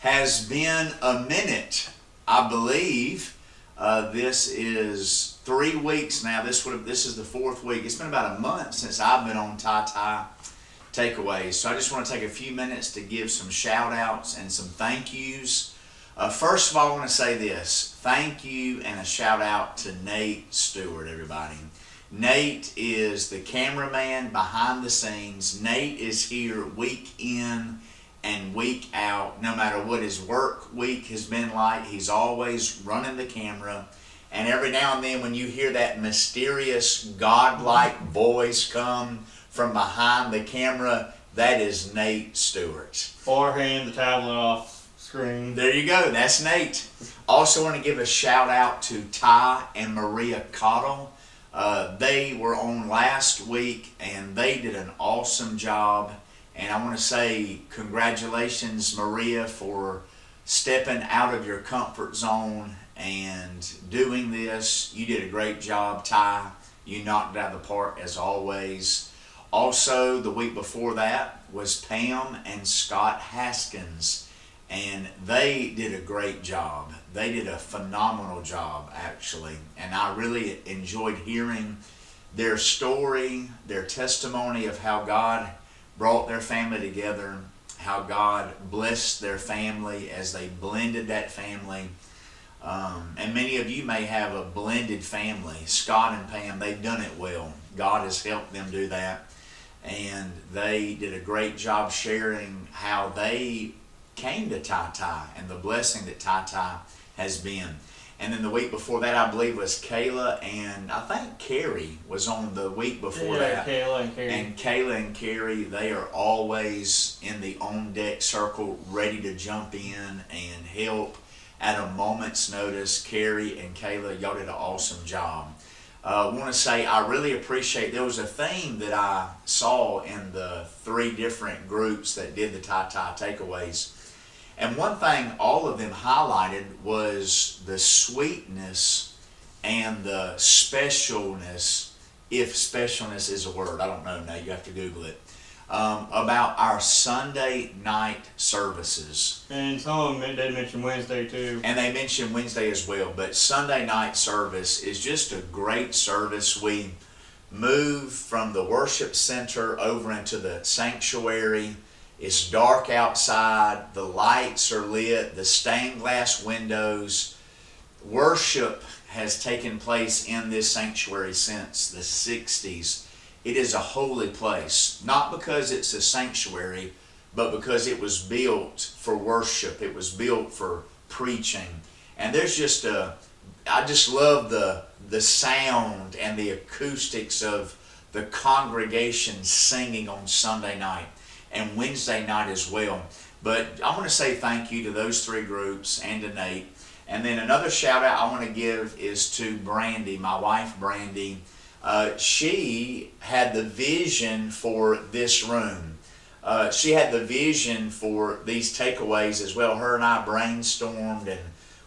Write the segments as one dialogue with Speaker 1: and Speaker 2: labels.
Speaker 1: has been a minute, I believe. This is 3 weeks now. This is the 4th week. It's been about a month since I've been on TyTy Takeaways. So I just want to take a few minutes to give some shout outs and some thank yous. First of all, I want to say this. Thank you and a shout out to Nate Stewart, everybody. Nate is the cameraman behind the scenes. Nate is here week in and week out. No matter what his work week has been like, he's always running the camera. And every now and then when you hear that mysterious, godlike voice come from behind the camera, that is Nate Stewart.
Speaker 2: Or hand the tablet off screen.
Speaker 1: There you go, that's Nate. Also want to give a shout out to Ty and Maria Cottle. They were on last week and they did an awesome job. And I want to say congratulations, Maria, for stepping out of your comfort zone and doing this. You did a great job, Ty. You knocked it out of the park as always. Also, the week before that was Pam and Scott Haskins. And they did a great job. They did a phenomenal job, actually. And I really enjoyed hearing their story, their testimony of how God brought their family together, how God blessed their family as they blended that family. And many of you may have a blended family. Scott and Pam, they've done it well. God has helped them do that. And they did a great job sharing how they came to TyTy and the blessing that TyTy has been. And then the week before that, I believe, was Kayla and I think Carrie was on the week before that.
Speaker 2: Kayla and Carrie.
Speaker 1: And Kayla and Carrie, they are always in the on-deck circle, ready to jump in and help at a moment's notice. Carrie and Kayla, y'all did an awesome job. I want to say I really appreciate, there was a theme that I saw in the 3 different groups that did the TyTy Takeaways. And one thing all of them highlighted was the sweetness and the specialness, if specialness is a word, I don't know now, you have to Google it, about our Sunday night services.
Speaker 2: And some of them did mention Wednesday too.
Speaker 1: And they mentioned Wednesday as well, but Sunday night service is just a great service. We move from the worship center over into the sanctuary. It's dark outside, the lights are lit, the stained glass windows. Worship has taken place in this sanctuary since the 60s. It is a holy place, not because it's a sanctuary, but because it was built for worship. It was built for preaching. And there's just I just love the sound and the acoustics of the congregation singing on Sunday night. And Wednesday night as well. But I want to say thank you to those 3 groups and to Nate. And then another shout out I want to give is to Brandy, my wife Brandy. She had the vision for this room. She had the vision for these takeaways as well. Her and I brainstormed and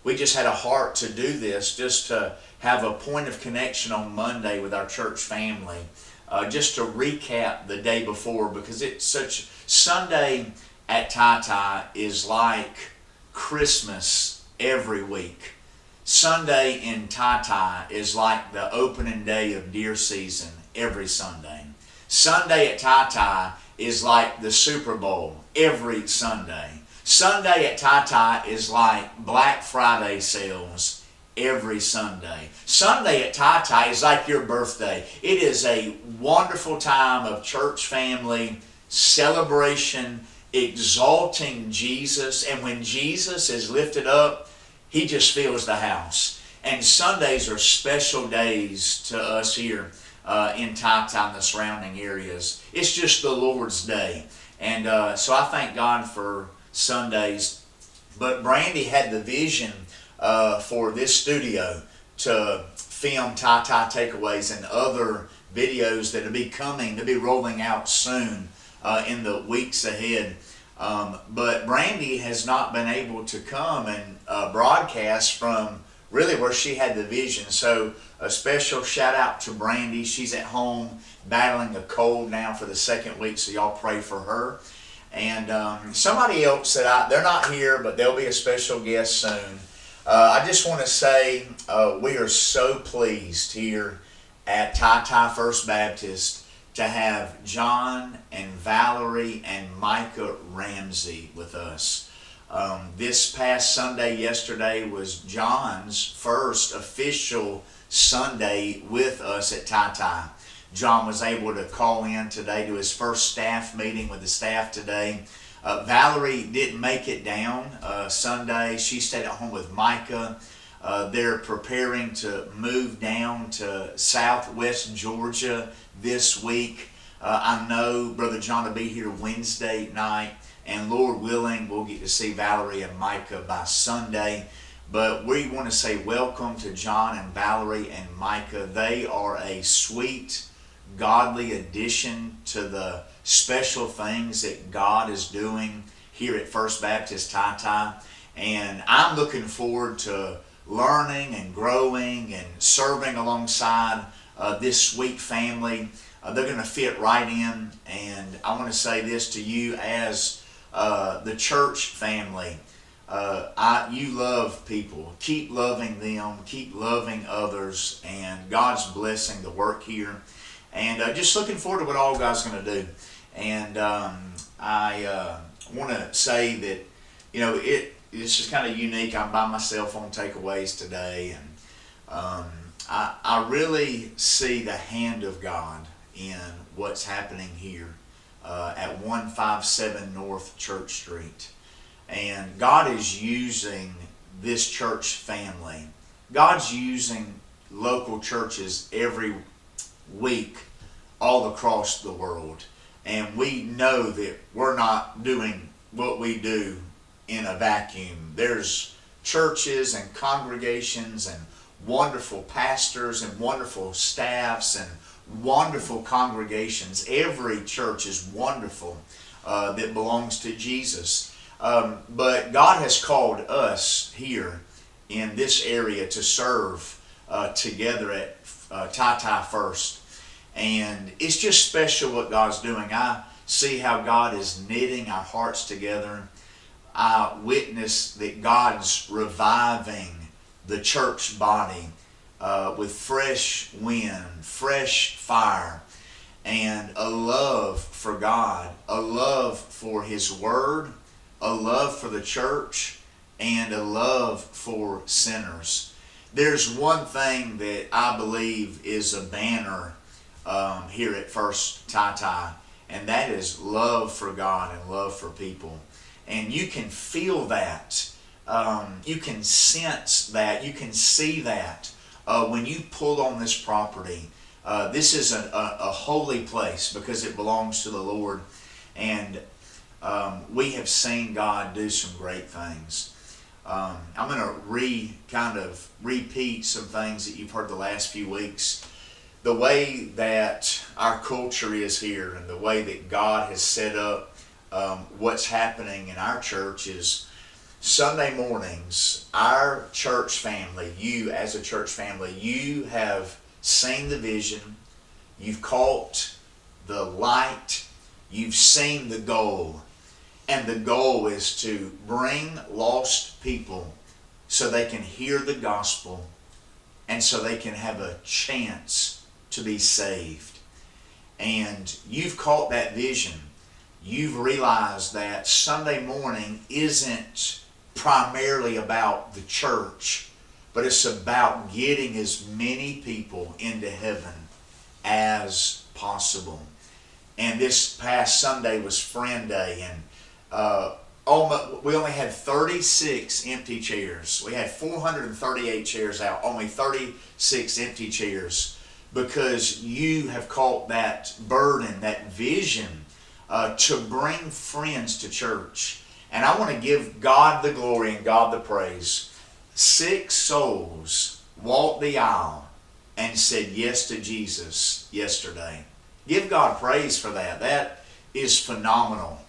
Speaker 1: we just had a heart to do this, just to have a point of connection on Monday with our church family. Just to recap the day before, because it's such, Sunday at TyTy is like Christmas every week. Sunday in TyTy is like the opening day of deer season every Sunday. Sunday at TyTy is like the Super Bowl every Sunday. Sunday at TyTy is like Black Friday sales every Sunday. Sunday at TyTy is like your birthday. It is a wonderful time of church family, celebration, exalting Jesus. And when Jesus is lifted up, He just fills the house. And Sundays are special days to us here in TyTy and the surrounding areas. It's just the Lord's day. And so I thank God for Sundays. But Brandy had the vision for this studio to film TyTy Takeaways and other videos that will be coming, to be rolling out soon in the weeks ahead. But Brandy has not been able to come and broadcast from really where she had the vision. So a special shout out to Brandy. She's at home battling a cold now for the 2nd week, so y'all pray for her. And somebody else that they're not here, but they'll be a special guest soon. I just want to say we are so pleased here at TyTy First Baptist to have John and Valerie and Micah Ramsey with us. This past Sunday, yesterday, was John's first official Sunday with us at TyTy. John was able to call in today to his first staff meeting with the staff today. Valerie didn't make it down Sunday. She stayed at home with Micah. They're preparing to move down to southwest Georgia this week. I know Brother John will be here Wednesday night, and Lord willing, we'll get to see Valerie and Micah by Sunday. But we want to say welcome to John and Valerie and Micah. They are a sweet, godly addition to the special things that God is doing here at First Baptist TyTy. And I'm looking forward to learning and growing and serving alongside this sweet family. They're going to fit right in. And I want to say this to you as the church family. You love people. Keep loving them. Keep loving others. And God's blessing the work here. And just looking forward to what all God's going to do. And I want to say that, it's just kind of unique. I'm by myself on takeaways today. And I really see the hand of God in what's happening here at 157 North Church Street. And God is using this church family. God's using local churches every week all across the world. And we know that we're not doing what we do in a vacuum. There's churches and congregations and wonderful pastors and wonderful staffs and wonderful congregations. Every church is wonderful that belongs to Jesus. But God has called us here in this area to serve together at TyTy First. And it's just special what God's doing. I see how God is knitting our hearts together. I witness that God's reviving the church body with fresh wind, fresh fire, and a love for God, a love for His Word, a love for the church, and a love for sinners. There's one thing that I believe is a banner here at First TyTy, and that is love for God and love for people. And you can feel that. You can sense that. You can see that when you pull on this property. This is a holy place because it belongs to the Lord. And we have seen God do some great things. I'm going to repeat some things that you've heard the last few weeks. The way that our culture is here and the way that God has set up what's happening in our church is Sunday mornings, our church family, you as a church family, you have seen the vision, you've caught the light, you've seen the goal. And the goal is to bring lost people so they can hear the gospel and so they can have a chance to be saved. And you've caught that vision. You've realized that Sunday morning isn't primarily about the church, but it's about getting as many people into heaven as possible. And this past Sunday was Friend Day, and we only had 36 empty chairs. We had 438 chairs out, only 36 empty chairs, because you have caught that burden, that vision to bring friends to church. And I want to give God the glory and God the praise. 6 souls walked the aisle and said yes to Jesus yesterday. Give God praise for that. That is phenomenal.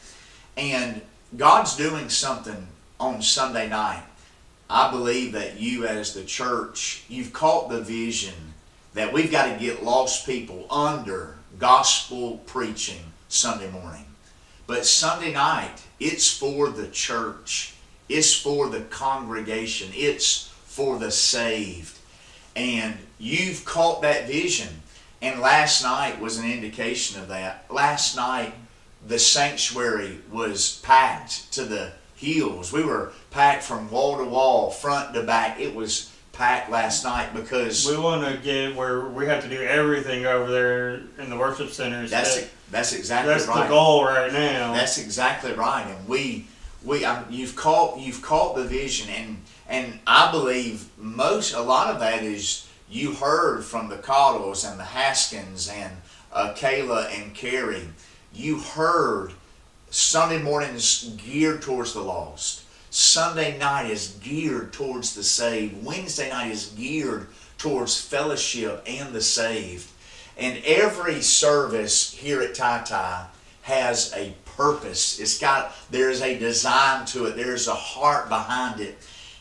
Speaker 1: And God's doing something on Sunday night. I believe that you as the church, you've caught the vision that we've got to get lost people under gospel preaching Sunday morning. But Sunday night, it's for the church. It's for the congregation. It's for the saved. And you've caught that vision. And last night was an indication of that. Last night, the sanctuary was packed to the hills. We were packed from wall to wall, front to back. It was packed last night because
Speaker 2: we want to get where we have to do everything over there in the worship centers.
Speaker 1: That's exactly right.
Speaker 2: That's the goal right now.
Speaker 1: That's exactly right. And you've caught the vision, and I believe a lot of that is you heard from the Cottles and the Haskins and Kayla and Carrie. You heard Sunday mornings geared towards the lost. Sunday night is geared towards the saved. Wednesday night is geared towards fellowship and the saved. And every service here at TyTy has a purpose. There's a design to it. There's a heart behind it.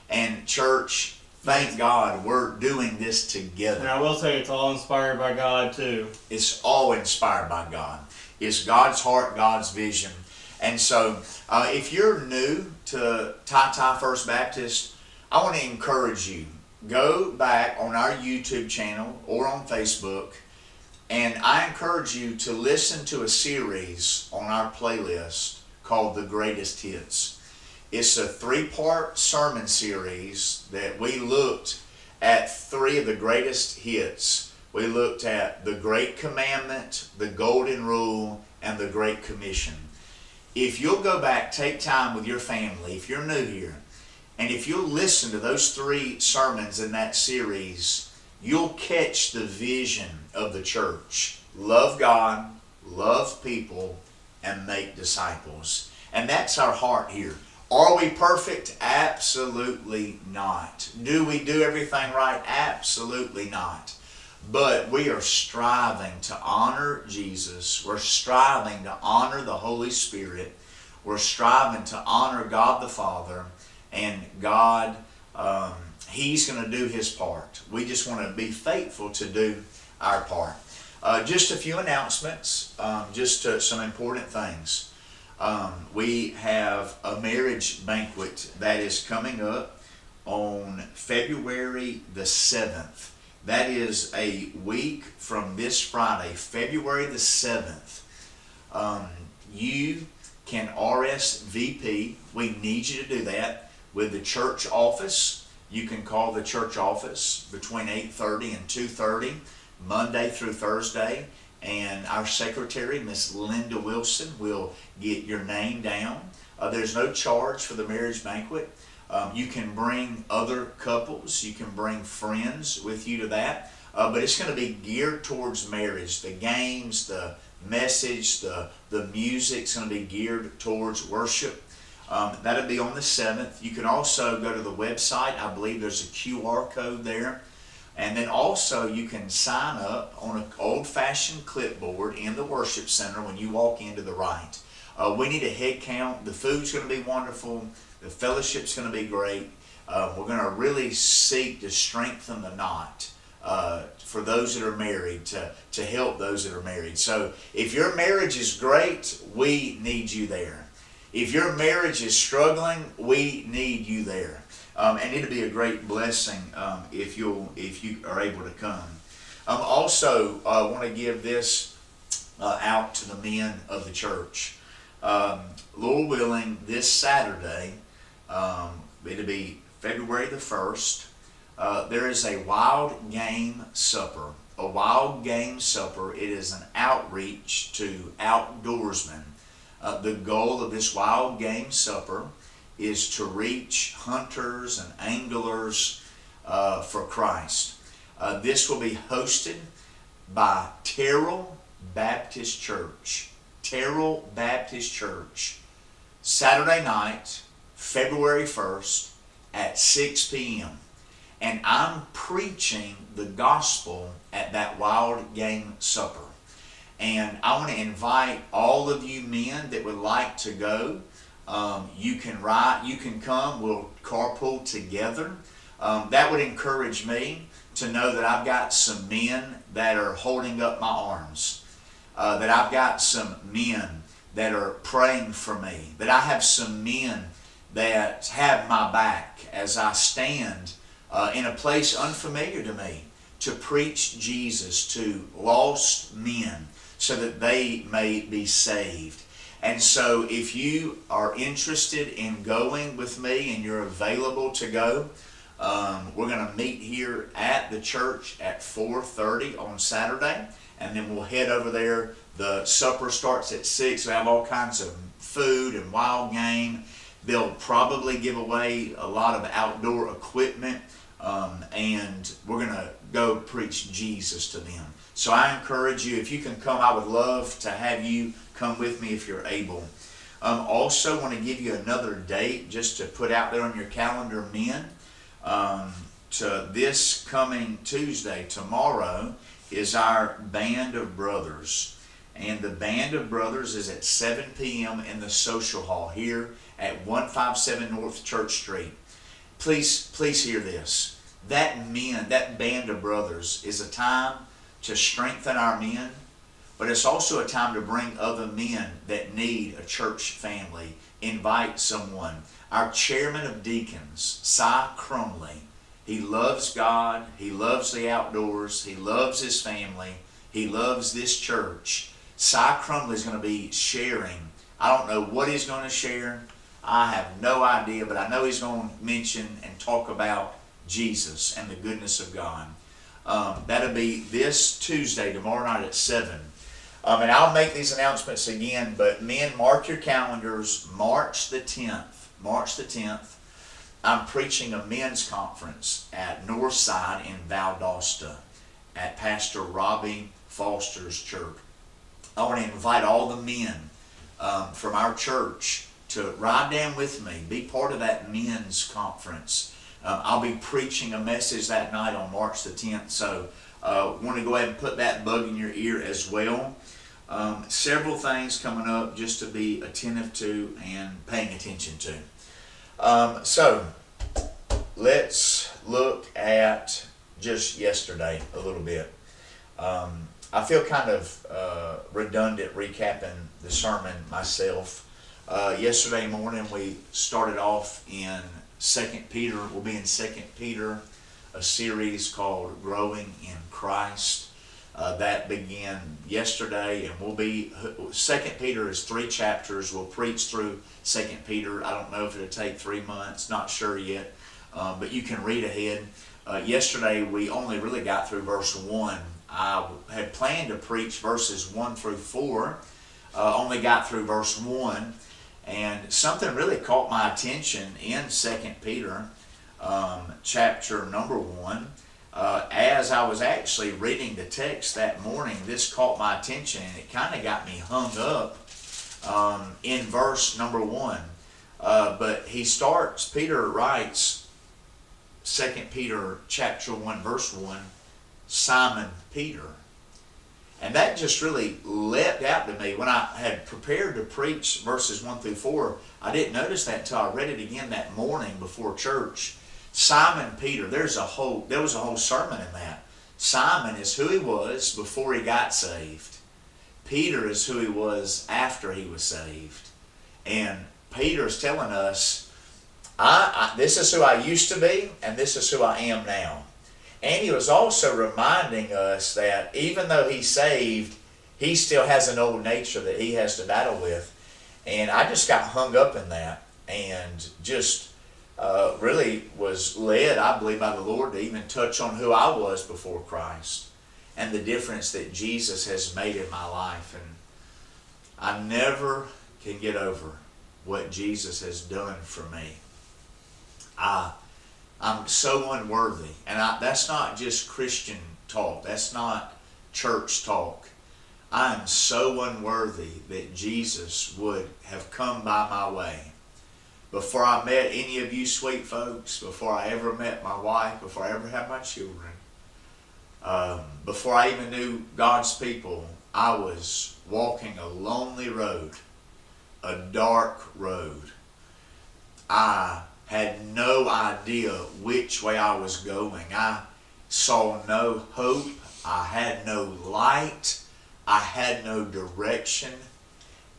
Speaker 1: And church, thank God we're doing this together.
Speaker 2: And I will say it's all inspired by God too.
Speaker 1: It's all inspired by God. It's God's heart, God's vision. And so if you're new to TyTy First Baptist, I want to encourage you. Go back on our YouTube channel or on Facebook, and I encourage you to listen to a series on our playlist called The Greatest Hits. It's a 3-part sermon series that we looked at 3 of the greatest hits. We looked at the Great Commandment, the Golden Rule, and the Great Commission. If you'll go back, take time with your family, if you're new here, and if you'll listen to those 3 sermons in that series, you'll catch the vision of the church. Love God, love people, and make disciples. And that's our heart here. Are we perfect? Absolutely not. Do we do everything right? Absolutely not. But we are striving to honor Jesus. We're striving to honor the Holy Spirit. We're striving to honor God the Father. And God, He's going to do His part. We just want to be faithful to do our part. Just a few announcements, some important things. We have a marriage banquet that is coming up on February the 7th. That is a week from this Friday, February the 7th. You can RSVP. We need you to do that with the church office. You can call the church office between 8:30 and 2:30, Monday through Thursday. And our secretary, Miss Linda Wilson, will get your name down. There's no charge for the marriage banquet. You can bring other couples. You can bring friends with you to that. But it's going to be geared towards marriage. The games, the message, the music's going to be geared towards worship. That'll be on the 7th. You can also go to the website. I believe there's a QR code there. And then also you can sign up on an old-fashioned clipboard in the worship center when you walk into the right. We need a head count. The food's going to be wonderful. The fellowship's going to be great. We're going to really seek to strengthen the knot for those that are married, to help those that are married. So if your marriage is great, we need you there. If your marriage is struggling, we need you there. And it'll be a great blessing if you are able to come. Also, I want to give this out to the men of the church. Lord willing, this Saturday, it'll be February the 1st, there is a wild game supper. A wild game supper. It is an outreach to outdoorsmen. The goal of this wild game supper is to reach hunters and anglers for Christ. This will be hosted by Terrell Baptist Church. Terrell Baptist Church. Saturday night, February 1st at 6 p.m. And I'm preaching the gospel at that wild game supper. And I want to invite all of you men that would like to go. You can come, we'll carpool together. That would encourage me to know that I've got some men that are holding up my arms. That I've got some men that are praying for me, that I have some men that have my back as I stand in a place unfamiliar to me to preach Jesus to lost men so that they may be saved. And so if you are interested in going with me and you're available to go, we're going to meet here at the church at 4:30 on Saturday, and then we'll head over there. The supper starts at 6. We have all kinds of food and wild game. They'll probably give away a lot of outdoor equipment, and we're going to go preach Jesus to them. So I encourage you, if you can come, I would love to have you come with me if you're able. Also want to give you another date just to put out there on your calendar, men. To this coming Tuesday, tomorrow, is our Band of Brothers. And the Band of Brothers is at 7 p.m. in the social hall here at 157 North Church Street. Please hear this. That Band of Brothers is a time to strengthen our men, but it's also a time to bring other men that need a church family. Invite someone. Our chairman of deacons, Cy Crumley, he loves God, he loves the outdoors, he loves his family, he loves this church. Cy Crumley is going to be sharing. I don't know what he's going to share. I have no idea, but I know he's going to mention and talk about Jesus and the goodness of God. That'll be this Tuesday, tomorrow night at 7. And I'll make these announcements again, but men, mark your calendars, March the 10th. March the 10th, I'm preaching a men's conference at Northside in Valdosta at Pastor Robbie Foster's church. I want to invite all the men from our church to ride down with me, be part of that men's conference. I'll be preaching a message that night on March the 10th, so want to go ahead and put that bug in your ear as well. Several things coming up just to be attentive to and paying attention to. So let's look at just yesterday a little bit. I feel kind of redundant recapping the sermon myself. Yesterday morning we started off in 2 Peter. We'll be in 2 Peter, a series called Growing in Christ. That began yesterday, and we'll be, 2 Peter is 3 chapters. We'll preach through 2 Peter. I don't know if it'll take 3 months, not sure yet, but you can read ahead. Yesterday we only really got through verse 1. I had planned to preach verses 1 through 4, only got through verse 1, and something really caught my attention in 2 Peter chapter number 1. As I was actually reading the text that morning, this caught my attention, and it kind of got me hung up in verse number 1. But Peter writes, 2 Peter chapter 1, verse 1, Simon Peter. And that just really leapt out to me. When I had prepared to preach verses 1 through 4, I didn't notice that until I read it again that morning before church. Simon Peter, there was a whole sermon in that. Simon is who he was before he got saved. Peter is who he was after he was saved. And Peter's telling us, this is who I used to be, and this is who I am now. And he was also reminding us that even though he's saved, he still has an old nature that he has to battle with. And I just got hung up in that, and just really was led, I believe, by the Lord to even touch on who I was before Christ and the difference that Jesus has made in my life. And I never can get over what Jesus has done for me. I'm so unworthy, and that's not just Christian talk. That's not church talk. I am so unworthy that Jesus would have come by my way. Before I met any of you sweet folks, before I ever met my wife, before I ever had my children, before I even knew God's people, I was walking a lonely road, a dark road. I had no idea which way I was going. I saw no hope. I had no light. I had no direction.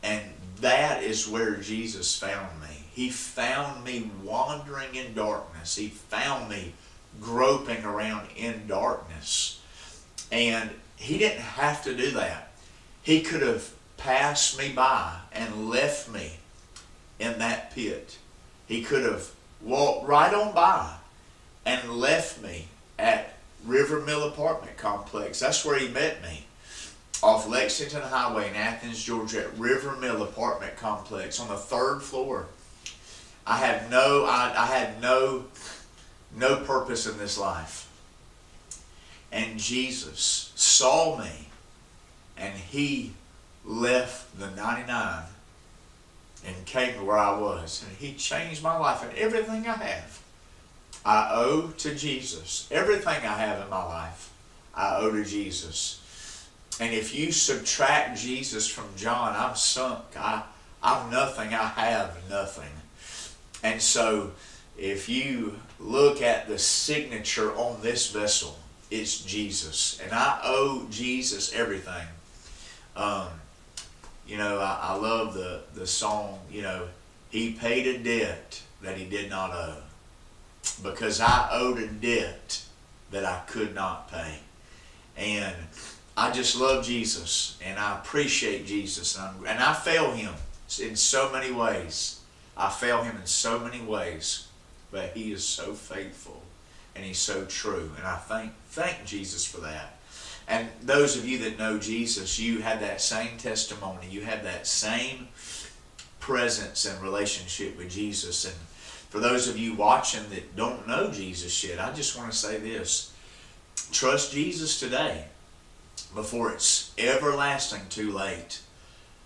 Speaker 1: And that is where Jesus found me. He found me wandering in darkness. He found me groping around in darkness. And he didn't have to do that. He could have passed me by and left me in that pit. He could have walked right on by and left me at River Mill Apartment Complex. That's where he met me, off Lexington Highway in Athens, Georgia, at River Mill Apartment Complex on the 3rd floor. I had no purpose in this life. And Jesus saw me, and he left the 99 and came to where I was. And he changed my life, and everything I have, I owe to Jesus. Everything I have in my life, I owe to Jesus. And if you subtract Jesus from John, I'm sunk. I'm nothing. I have nothing. And so if you look at the signature on this vessel, it's Jesus. And I owe Jesus everything. I love the song, he paid a debt that he did not owe, because I owed a debt that I could not pay. And I just love Jesus, and I appreciate Jesus, and I fail him in so many ways. I fail him in so many ways, but he is so faithful, and he's so true, and I thank Jesus for that. And those of you that know Jesus, you have that same testimony. You have that same presence and relationship with Jesus. And for those of you watching that don't know Jesus yet, I just want to say this. Trust Jesus today before it's everlasting too late.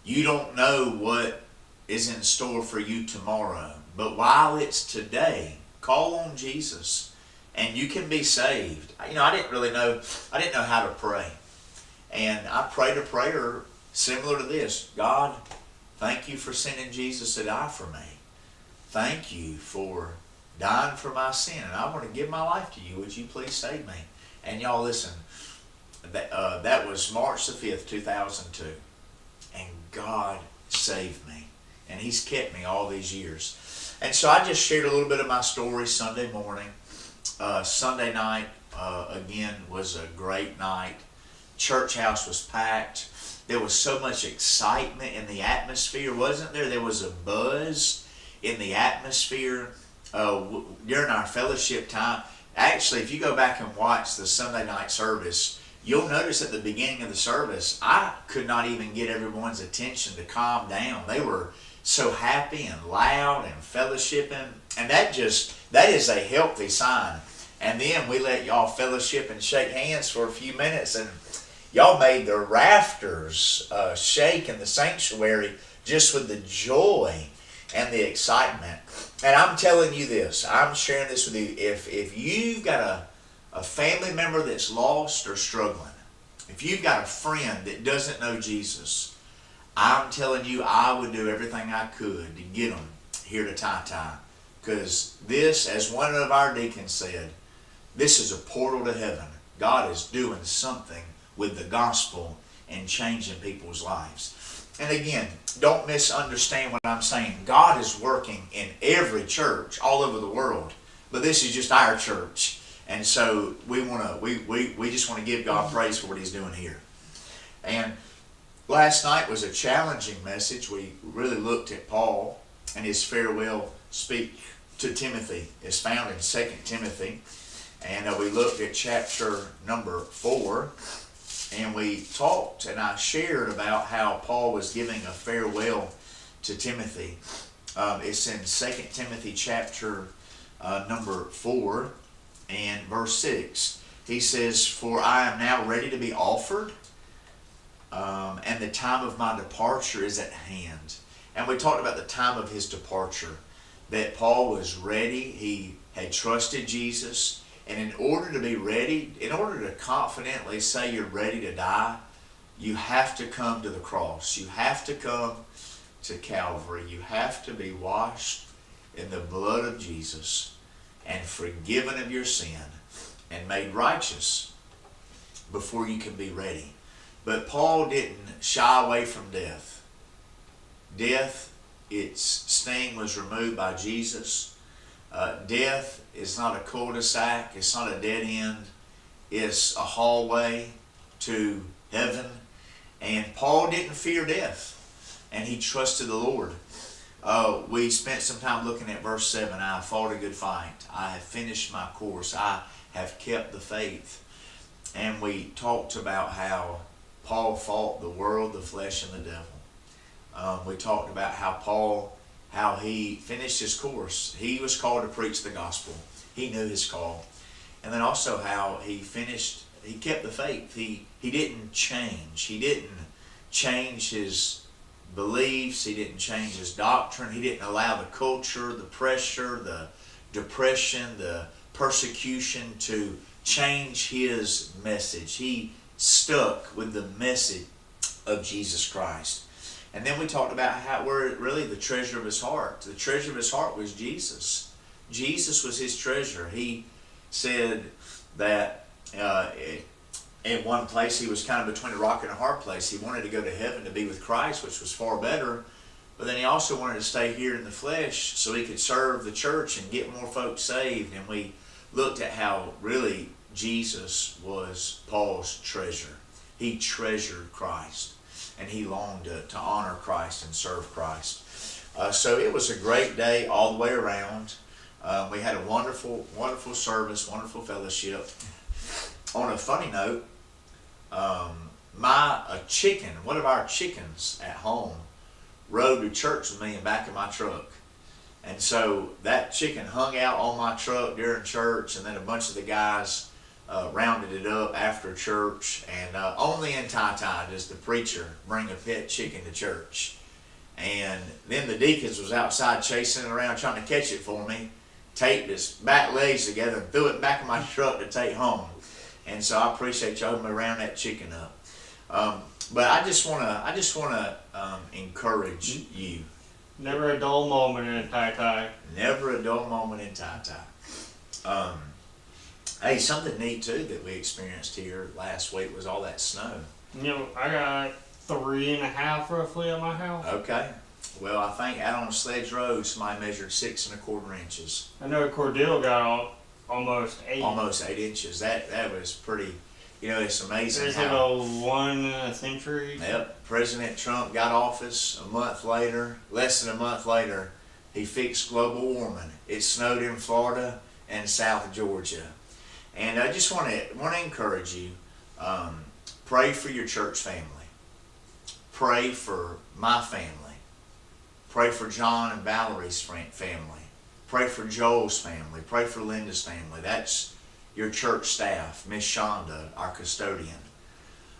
Speaker 1: You don't know what is in store for you tomorrow. But while it's today, call on Jesus. And you can be saved. I didn't know how to pray. And I prayed a prayer similar to this. God, thank you for sending Jesus to die for me. Thank you for dying for my sin. And I want to give my life to you. Would you please save me? And y'all listen, that was March the 5th, 2002. And God saved me. And he's kept me all these years. And so I just shared a little bit of my story Sunday morning. Sunday night, again, was a great night. Church house was packed. There was so much excitement in the atmosphere, wasn't there? There was a buzz in the atmosphere during our fellowship time. Actually, if you go back and watch the Sunday night service, you'll notice at the beginning of the service, I could not even get everyone's attention to calm down. They were so happy and loud and fellowshipping, and that is a healthy sign. And then we let y'all fellowship and shake hands for a few minutes, and y'all made the rafters shake in the sanctuary just with the joy and the excitement. And I'm telling you this, I'm sharing this with you. If you've got a family member that's lost or struggling, if you've got a friend that doesn't know Jesus, I'm telling you, I would do everything I could to get them here to TyTy. Because this, as one of our deacons said, this is a portal to heaven. God is doing something with the gospel and changing people's lives. And again, don't misunderstand what I'm saying. God is working in every church all over the world. But this is just our church. And so we just want to give God praise for what he's doing here. And last night was a challenging message. We really looked at Paul and his farewell speech to Timothy. It's found in 2 Timothy. And we looked at chapter number 4. And we talked and I shared about how Paul was giving a farewell to Timothy. It's in 2 Timothy chapter number 4 and verse 6. He says, "For I am now ready to be offered, and the time of my departure is at hand." And we talked about the time of his departure, that Paul was ready. He had trusted Jesus. And in order to be ready, in order to confidently say you're ready to die, you have to come to the cross. You have to come to Calvary. You have to be washed in the blood of Jesus and forgiven of your sin and made righteous before you can be ready. But Paul didn't shy away from death. Death, its sting was removed by Jesus. Death is not a cul-de-sac. It's not a dead end. It's a hallway to heaven. And Paul didn't fear death, and he trusted the Lord. We spent some time looking at verse 7. I have fought a good fight. I have finished my course. I have kept the faith. And we talked about how Paul fought the world, the flesh, and the devil. We talked about how he finished his course. He was called to preach the gospel. He knew his call. And then also how he kept the faith. He didn't change. He didn't change his beliefs. He didn't change his doctrine. He didn't allow the culture, the pressure, the depression, the persecution to change his message. He stuck with the message of Jesus Christ. And then we talked about how we're really the treasure of his heart. The treasure of his heart was Jesus. Jesus was his treasure. He said that in one place he was kind of between a rock and a hard place. He wanted to go to heaven to be with Christ, which was far better. But then he also wanted to stay here in the flesh so he could serve the church and get more folks saved. And we looked at how really Jesus was Paul's treasure. He treasured Christ, and he longed to honor Christ and serve Christ. So it was a great day all the way around. We had a wonderful, wonderful service, wonderful fellowship. On a funny note, one of our chickens at home rode to church with me in the back of my truck. And so that chicken hung out on my truck during church, and then a bunch of the guys rounded it up after church. And only in TyTy does the preacher bring a pet chicken to church. And then the deacons was outside chasing it around trying to catch it for me, taped his back legs together and threw it back in my truck to take home. And so I appreciate y'all helping me round that chicken up. But I just wanna encourage you.
Speaker 2: Never a dull moment in TyTy.
Speaker 1: Never a dull moment in TyTy. Hey, something neat too that we experienced here last week was all that snow.
Speaker 2: You know, I got 3.5 roughly at my house.
Speaker 1: Okay. Well, I think out on Sledge Road, somebody measured 6 1/4 inches.
Speaker 2: I know Cordell got almost 8.
Speaker 1: Almost 8 inches. That was pretty. You know, it's amazing.
Speaker 2: There's like a 1 in a century.
Speaker 1: Yep. President Trump got office a month later. Less than a month later, he fixed global warming. It snowed in Florida and South Georgia. And I just want to encourage you. Pray for your church family. Pray for my family. Pray for John and Valerie's family. Pray for Joel's family. Pray for Linda's family. That's your church staff. Miss Shonda, our custodian.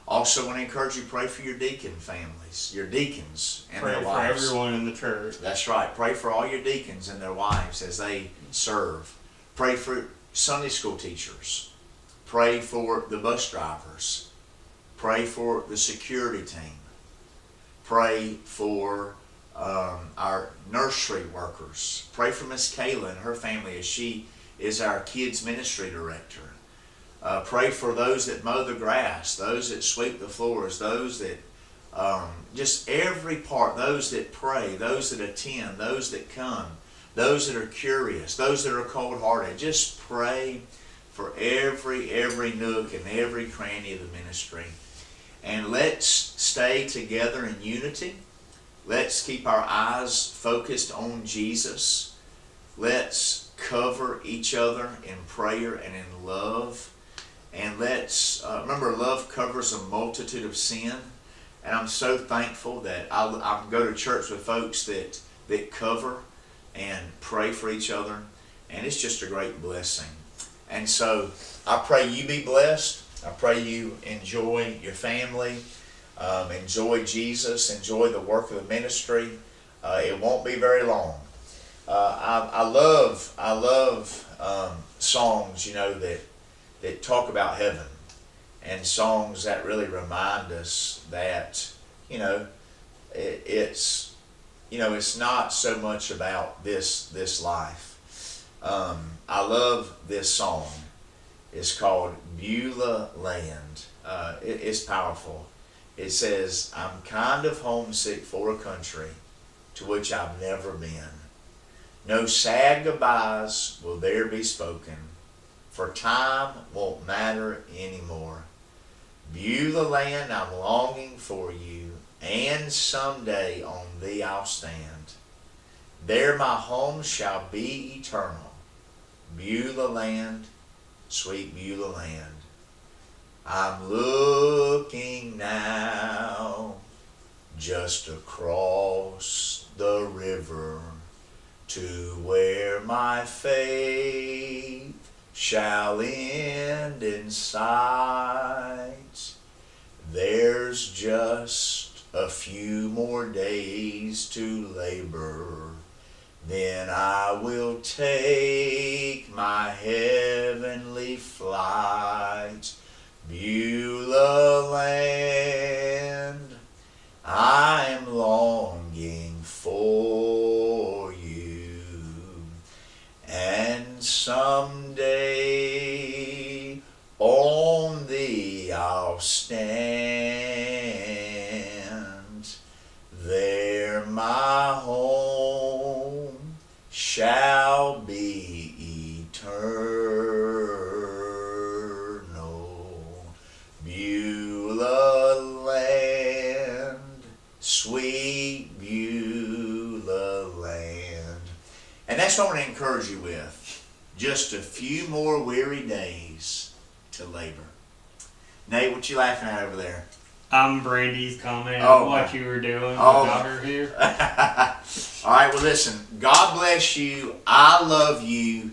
Speaker 1: Also want to encourage you, pray for your deacon families, your deacons and their wives.
Speaker 2: Pray for everyone in the church.
Speaker 1: That's right. Pray for all your deacons and their wives as they serve. Pray for Sunday school teachers. Pray for the bus drivers. Pray for the security team. Pray for our nursery workers. Pray for Miss Kayla and her family as she is our kids ministry director. Pray for those that mow the grass, those that sweep the floors, those that just every part, those that pray, those that attend, those that come, those that are curious, those that are cold-hearted. Just pray for every nook and every cranny of the ministry. And let's stay together in unity. Let's keep our eyes focused on Jesus. Let's cover each other in prayer and in love. And let's remember, love covers a multitude of sin. And I'm so thankful that I go to church with folks that cover and pray for each other. And it's just a great blessing. And so I pray you be blessed. I pray you enjoy your family, enjoy Jesus, enjoy the work of the ministry. It won't be very long. I love songs, you know, that talk about heaven, and songs that really remind us that, you know, it's not so much about this life. I love this song. It's called Beulah Land. It's powerful. It says, I'm kind of homesick for a country to which I've never been. No sad goodbyes will there be spoken, for time won't matter anymore. Beulah land, I'm longing for you, and someday on thee I'll stand. There my home shall be eternal. Beulah land, sweet Beulah land. I'm looking now just across the river to where my faith shall end in sight. There's just a few more days to labor, then I will take my heavenly flight. Beulah land, I'm longing for you, and someday on thee I'll stand. There my home shall be eternal. Beulah land, sweet Beulah land. And that's what I want to encourage you with. Just a few more weary days to labor. Nate, what you laughing at over there?
Speaker 2: I'm Brandy's comment
Speaker 1: Oh,
Speaker 2: on what you were doing
Speaker 1: oh.
Speaker 2: without her here.
Speaker 1: All right, well listen, God bless you. I love you.